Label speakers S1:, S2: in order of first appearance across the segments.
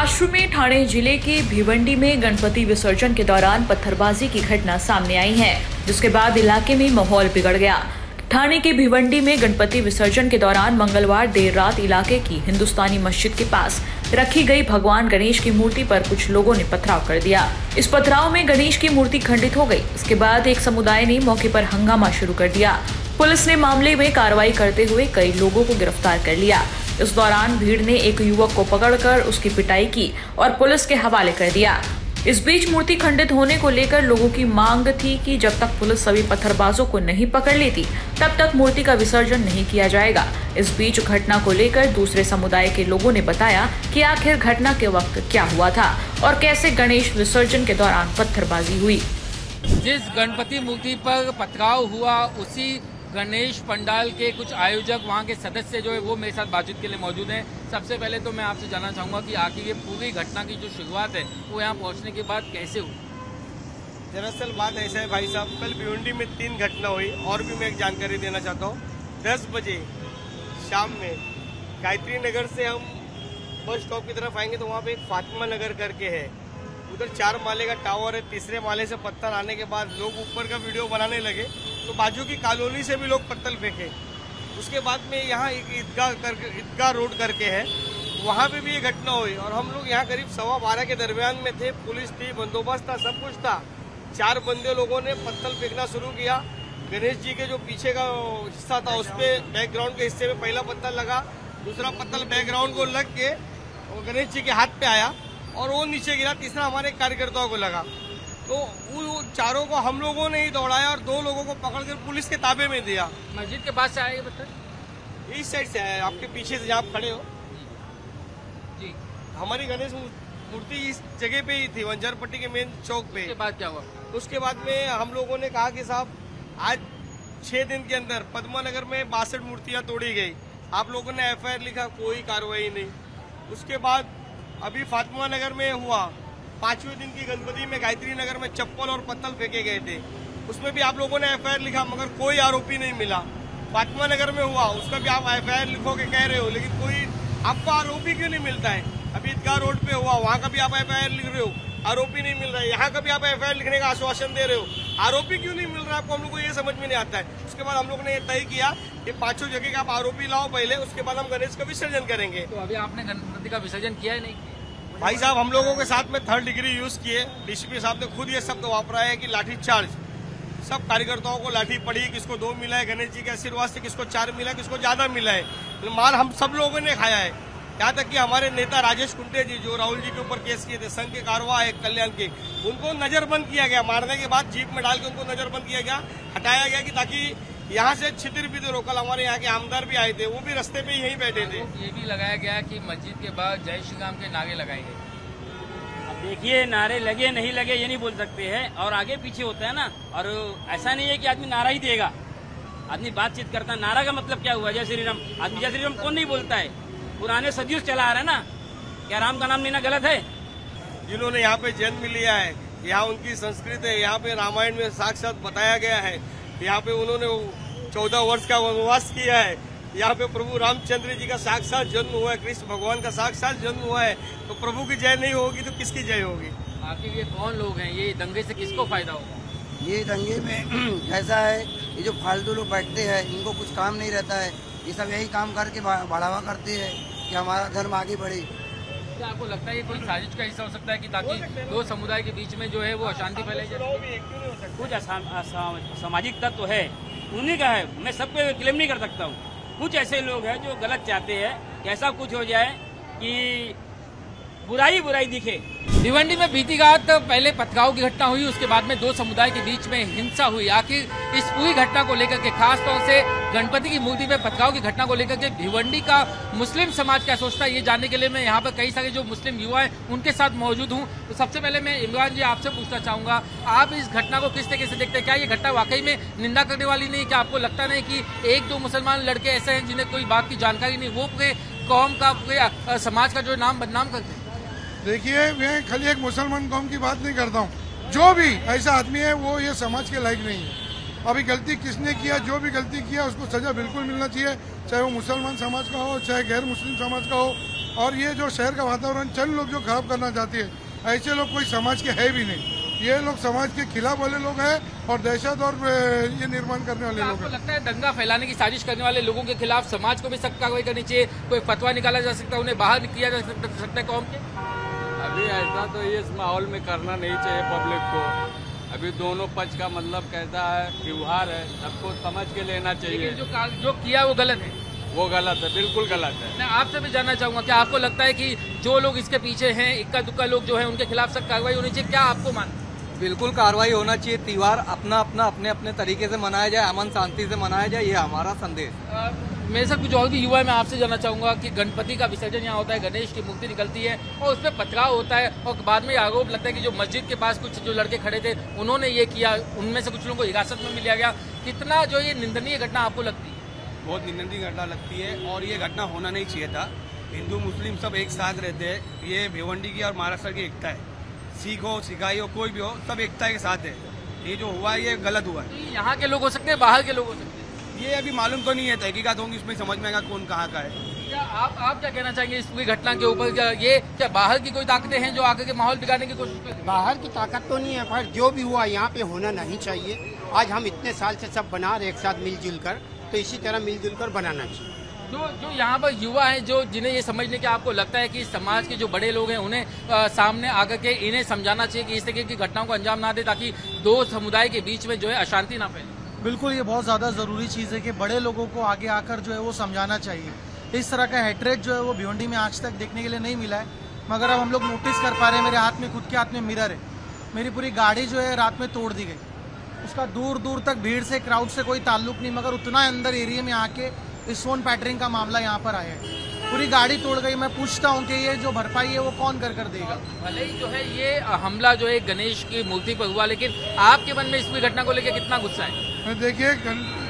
S1: महाराष्ट्र में ठाणे जिले के भिवंडी में गणपति विसर्जन के दौरान पत्थरबाजी की घटना सामने आई है, जिसके बाद इलाके में माहौल बिगड़ गया। ठाणे के भिवंडी में गणपति विसर्जन के दौरान मंगलवार देर रात इलाके की हिंदुस्तानी मस्जिद के पास रखी गई भगवान गणेश की मूर्ति पर कुछ लोगों ने पथराव कर दिया। इस पथराव में गणेश की मूर्ति खंडित हो गई। इसके बाद एक समुदाय ने मौके पर हंगामा शुरू कर दिया। पुलिस ने मामले में कार्रवाई करते हुए कई लोगों को गिरफ्तार कर लिया। इस दौरान भीड़ ने एक युवक को पकड़कर उसकी पिटाई की और पुलिस के हवाले कर दिया। इस बीच मूर्ति खंडित होने को लेकर लोगों की मांग थी कि जब तक पुलिस सभी पत्थरबाजों को नहीं पकड़ लेती तब तक मूर्ति का विसर्जन नहीं किया जाएगा। इस बीच घटना को लेकर दूसरे समुदाय के लोगों ने बताया कि आखिर घटना के वक्त क्या हुआ था और कैसे गणेश विसर्जन के दौरान पत्थरबाजी हुई।
S2: जिस गणपति मूर्ति पर पथराव हुआ उसी गणेश पंडाल के कुछ आयोजक, वहां के सदस्य जो है वो मेरे साथ बातचीत के लिए मौजूद हैं। सबसे पहले तो मैं आपसे जानना चाहूँगा कि आखिर ये पूरी घटना की जो शुरुआत है वो यहाँ पहुँचने के बाद कैसे हुई।
S3: दरअसल बात ऐसा है भाई साहब, कल भिवंडी में 3 घटना हुई और भी मैं एक जानकारी देना चाहता हूँ। 10 बजे शाम में गायत्री नगर से हम बस स्टॉप की तरफ आएंगे तो वहाँ पे एक फातिमा नगर करके है, उधर 4 माले का टावर है। तीसरे माले से पत्थर आने के बाद लोग ऊपर का वीडियो बनाने लगे तो बाजू की कॉलोनी से भी लोग पत्थर फेंके। उसके बाद में यहाँ एक ईदगाह रोड करके है, वहाँ पे भी ये घटना हुई और हम लोग यहाँ करीब 12:15 के दरमियान में थे। पुलिस थी, बंदोबस्त था, सब कुछ था। 4 बंदे लोगों ने पत्थर फेंकना शुरू किया। गणेश जी के जो पीछे का हिस्सा था उस पर बैकग्राउंड के हिस्से में पहला पत्थर लगा, दूसरा पत्थर बैकग्राउंड को लग के और गणेश जी के हाथ पे आया और वो नीचे गिरा। तीसरा हमारे कार्यकर्ताओं को लगा तो उन चारों को हम लोगों ने ही दौड़ाया और 2 लोगों को पकड़कर पुलिस के ताबे में दिया।
S2: मस्जिद के पास से आए पत्थर
S3: इस साइड से आया, आपके पीछे से जहाँ आप खड़े हो
S2: जी।
S3: हमारी गणेश मूर्ति इस जगह पे ही थी, वंजरपट्टी के मेन चौक पे।
S2: उसके बाद क्या हुआ?
S3: उसके बाद में हम लोगों ने कहा कि साहब आज 6 दिन के अंदर पद्मा नगर में 62 मूर्तियाँ तोड़ी गई। आप लोगों ने FIR लिखा, कोई कार्रवाई नहीं। उसके बाद अभी फातिमा नगर में हुआ, 5वें दिन की गणपति में गायत्री नगर में चप्पल और पत्थर फेंके गए थे, उसमें भी आप लोगों ने FIR लिखा मगर कोई आरोपी नहीं मिला। फातिमा नगर में हुआ, उसका भी आप FIR लिखोगे कह रहे हो, लेकिन कोई आपको आरोपी क्यों नहीं मिलता है। अभी ईदगाह रोड पे हुआ, वहाँ का भी आप FIR लिख रहे हो, आरोपी नहीं मिल रहा है। यहाँ का भी आप FIR लिखने का आश्वासन दे रहे हो, आरोपी क्यों नहीं मिल रहा है आपको, हम लोग को ये समझ में नहीं आता है। उसके बाद हम लोग ने ये तय किया कि 5 जगह का आप आरोपी लाओ पहले, उसके बाद हम गणेश का विसर्जन करेंगे।
S2: तो अभी आपने गणपति का विसर्जन किया है नहीं?
S3: भाई साहब हम लोगों के साथ में 3rd डिग्री यूज किए। DCP साहब ने खुद ये शब्द वापरा है कि लाठी चार्ज। सब कार्यकर्ताओं को लाठी पड़ी, किसको 2 मिला है गणेश जी के आशीर्वाद से, किसको 4 मिला है, किसको ज्यादा मिला है। मार हम सब लोगों ने खाया है। यहाँ तक कि हमारे नेता राजेश कुंटे जी जो राहुल जी के ऊपर केस किए थे, संघ के कारवा है कल्याण के, उनको नजरबंद किया गया। मारने के बाद जीप में डाल के उनको नजरबंद किया गया, हटाया गया कि ताकि यहाँ से छितिर-बितिर हो। कल हमारे यहाँ के आमदार भी आए थे, वो भी रास्ते पे यहीं बैठे थे।
S2: ये भी लगाया गया कि मस्जिद के बाद जय श्री राम के नारे लगाए गए।
S4: देखिए, नारे लगे नहीं लगे ये नहीं बोल सकते हैं, और आगे पीछे होता है ना। और ऐसा नहीं है कि आदमी नारा ही देगा, आदमी बातचीत करता है। नारा का मतलब क्या हुआ? जय श्री राम। आदमी जय श्री राम कौन नहीं बोलता है? पुराने सदियों से चला आ रहा है ना। क्या राम का नाम लेना गलत है?
S3: जिन्होंने यहाँ पे जन्म लिया है, यहाँ उनकी संस्कृति है, यहाँ पे रामायण में साक्षात बताया गया है। यहाँ पे उन्होंने 14 वर्ष का वनवास किया है। यहाँ पे प्रभु रामचंद्र जी का साक्षात जन्म हुआ है, कृष्ण भगवान का साक्षात जन्म हुआ है। तो प्रभु की जय नहीं होगी तो किसकी जय होगी?
S2: आखिर ये कौन लोग हैं? ये दंगे से किसको फायदा होगा?
S5: ये दंगे में ऐसा है, ये जो फालतू लोग बैठते हैं, इनको कुछ काम नहीं रहता है। ये सब यही काम करके बढ़ावा करते हैं कि हमारा धर्म आगे बढ़े।
S2: क्या आपको लगता है ये कोई साजिश का हिस्सा हो सकता है कि ताकि 2 समुदाय के बीच में जो है वो अशांति फैलाई जाए?
S4: कुछ सामाजिक तत्व है, उन्हीं का है। मैं सबको क्लेम नहीं कर सकता हूँ। कुछ ऐसे लोग हैं जो गलत चाहते हैं कि ऐसा कुछ हो जाए कि बुराई दिखे।
S2: भिवंडी में बीती रात पहले पथराव की घटना हुई, उसके बाद में 2 समुदाय के बीच में हिंसा हुई। आखिर इस पूरी घटना को लेकर के, खास तौर से गणपति की मूर्ति में पथराव की घटना को लेकर के भिवंडी का मुस्लिम समाज क्या सोचता है, ये जानने के लिए मैं यहाँ पर कई सारे जो मुस्लिम युवा हैं उनके साथ मौजूद हूँ। तो सबसे पहले मैं इमरान जी आपसे पूछना चाहूंगा, आप इस घटना को किस तरीके से देखते हैं? क्या ये घटना वाकई में निंदा करने वाली नहीं? क्या आपको लगता नहीं कि 1-2 मुसलमान लड़के ऐसे हैं जिन्हें कोई बात की जानकारी नहीं, वो पूरे कौम का, पूरे समाज का जो नाम बदनाम करते हैं?
S6: देखिए, मैं खाली एक मुसलमान कौम की बात नहीं करता हूँ। जो भी ऐसा आदमी है वो ये समाज के लायक नहीं है। अभी गलती किसने किया, जो भी गलती किया उसको सजा बिल्कुल मिलना चाहिए, चाहे वो मुसलमान समाज का हो, चाहे गैर मुस्लिम समाज का हो। और ये जो शहर का वातावरण चंद लोग जो खराब करना चाहते हैं, ऐसे लोग कोई समाज के है भी नहीं। ये लोग समाज के खिलाफ वाले लोग हैं और दहशत और ये निर्माण करने वाले लोग हैं।
S2: लगता है दंगा फैलाने की साजिश करने वाले लोगों के खिलाफ समाज को भी सख्त कार्रवाई करनी चाहिए, कोई फतवा निकाला जा सकता है, उन्हें बाहर किया जा सकता है कौम के?
S7: अभी ऐसा तो ये इस माहौल में करना नहीं चाहिए पब्लिक को। अभी दोनों पक्ष का मतलब कैसा है, त्योहार है, सबको समझ के लेना चाहिए।
S2: जो किया वो गलत है,
S7: वो गलत है, बिल्कुल गलत है।
S2: मैं आपसे भी जानना चाहूंगा, क्या आपको लगता है कि जो लोग इसके पीछे हैं, इक्का दुक्का लोग जो है, उनके खिलाफ सख्त कार्रवाई होनी चाहिए? क्या आपको मानते?
S8: बिल्कुल कार्रवाई होना चाहिए। त्योहार अपना अपने अपने तरीके से मनाया जाए, अमन शांति से मनाया जाए, ये हमारा संदेश।
S2: मेरे साथ कुछ और भी युवा है, मैं आपसे जानना चाहूंगा कि गणपति का विसर्जन यहाँ होता है, गणेश की मूर्ति निकलती है और उस पर पथराव होता है और बाद में आरोप लगता है कि जो मस्जिद के पास कुछ जो लड़के खड़े थे उन्होंने ये किया, उनमें से कुछ लोगों को हिरासत में भी लिया गया। कितना जो ये निंदनीय घटना आपको लगती है?
S9: बहुत निंदनीय घटना लगती है और ये घटना होना नहीं चाहिए था। हिंदू मुस्लिम सब एक साथ रहते हैं, ये भिवंडी की और महाराष्ट्र की एकता है। सिख हो, सिखाई हो, कोई भी हो, सब एकता के साथ है। ये जो हुआ है ये गलत हुआ है।
S2: यहाँ के लोग हो सकते हैं, बाहर के लोग हो सकते हैं,
S9: ये अभी मालूम तो नहीं है, तहकीकात होंगी, उसमें समझ में आएगा कौन कहाँ का है।
S2: क्या आप क्या कहना चाहेंगे इस पूरी घटना के ऊपर? क्या बाहर की कोई ताकतें हैं जो आगे के माहौल बिगाड़ने की कोशिश कर रही हैं?
S10: बाहर की ताकत तो नहीं है, पर जो भी हुआ यहाँ पे होना नहीं चाहिए। आज हम इतने साल से सब बना रहे एक साथ मिलजुल कर, तो इसी तरह मिलजुल कर बनाना चाहिए।
S2: जो यहाँ पर युवा हैं, जो जिन्हें ये समझने की आपको लगता है कि समाज के जो बड़े लोग हैं उन्हें सामने आकर के इन्हें समझाना चाहिए कि इस तरह की घटनाओं को अंजाम ना दे, ताकि दो समुदाय के बीच में जो है अशांति ना फैले।
S11: बिल्कुल, ये बहुत ज़्यादा ज़रूरी चीज़ है कि बड़े लोगों को आगे आकर जो है वो समझाना चाहिए। इस तरह का हेट्रेट जो है वो भिवंडी में आज तक देखने के लिए नहीं मिला है, मगर अब हम लोग नोटिस कर पा रहे हैं। मेरे हाथ में, खुद के हाथ में मिरर है, मेरी पूरी गाड़ी जो है रात में तोड़ दी गई। उसका दूर दूर तक भीड़ से, क्राउड से कोई ताल्लुक नहीं, मगर उतना अंदर एरिया में आके इस फोन पैटरिंग का मामला यहाँ पर आया है। पूरी गाड़ी तोड़ गई। मैं पूछता हूँ कि ये जो भरपाई है वो कौन कर देगा?
S2: भले ही जो है ये हमला जो है गणेश की मूर्ति पर हुआ, लेकिन आपके मन में इस पूरी घटना को लेकर कितना गुस्सा है?
S6: देखिए,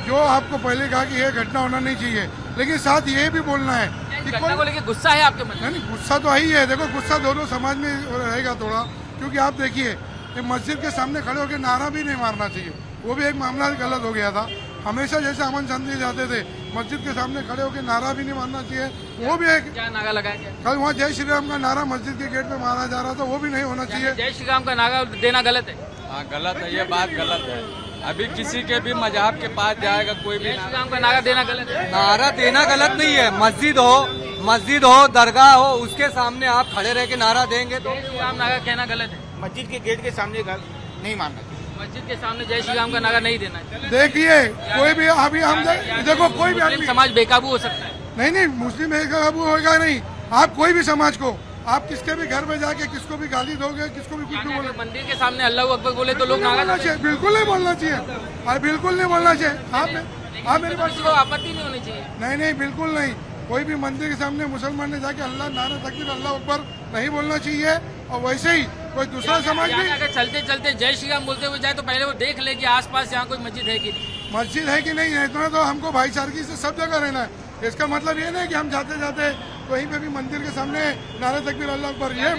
S6: जो आपको पहले कहा कि ये घटना होना नहीं चाहिए, लेकिन साथ ये भी बोलना है
S2: कि घटना को लेकर गुस्सा है आपके मन में?
S6: नहीं, गुस्सा तो ही है। देखो, गुस्सा दोनों समाज में रहेगा थोड़ा, क्योंकि आप देखिए मस्जिद के सामने खड़े होकर नारा भी नहीं मारना चाहिए, वो भी एक मामला गलत हो गया था। हमेशा जैसे अमन शांति जाते थे, मस्जिद के सामने खड़े होकर नारा भी नहीं मारना चाहिए, वो भी एक।
S2: क्या नारा लगाया गया?
S6: कल वहाँ जय श्री राम का नारा मस्जिद के गेट पे मारा जा रहा था, वो भी नहीं होना चाहिए।
S2: जय श्री राम का नारा देना गलत है?
S7: हाँ, गलत है, ये बात गलत है। अभी किसी के भी मजहब के पास जाएगा कोई भी,
S2: जय श्री राम का नारा देना गलत है?
S8: नारा देना गलत नहीं है। मस्जिद हो, दरगाह हो, उसके सामने आप खड़े रह के नारा देंगे तो
S2: जय श्री राम नारा कहना गलत है?
S10: मस्जिद के गेट के सामने नहीं मानना चाहिए।
S2: मस्जिद के सामने जय श्री राम का नारा नहीं देना है।
S6: देखिए, कोई भी अभी हम देखो, कोई भी
S2: मुस्लिम समाज बेकाबू हो सकता है?
S6: नहीं, मुस्लिम बेकाबू होगा नहीं। आप कोई भी समाज को, आप किसके भी घर में जाके किसको भी गाली दोगे, किसको भी कुछ भी बोलोगे,
S2: मंदिर के सामने अल्लाह अकबर बोले तो लोग नारा चाहिए?
S6: बिल्कुल नहीं बोलना चाहिए, और बिल्कुल नहीं बोलना चाहिए। आप मेरी बात
S2: को आपत्ति नहीं होनी चाहिए?
S6: नहीं, बिल्कुल नहीं। कोई भी मंदिर के सामने मुसलमान ने जाके अल्लाह नारा तकबीर अल्लाह अकबर नहीं बोलना चाहिए। और वैसे ही कोई दूसरा समाज भी
S2: अगर चलते चलते जय श्री राम बोलते हुए जाए तो पहले वो देख ले कि आसपास यहाँ कोई मस्जिद है कि नहीं।
S6: मस्जिद है कि नहीं है, इतना तो हमको भाईचारगी से सब जगह रहना है। इसका मतलब ये नहीं कि हम जाते जाते कहीं पे भी मंदिर के सामने नारा तकबीर अल्लाह अकबर ये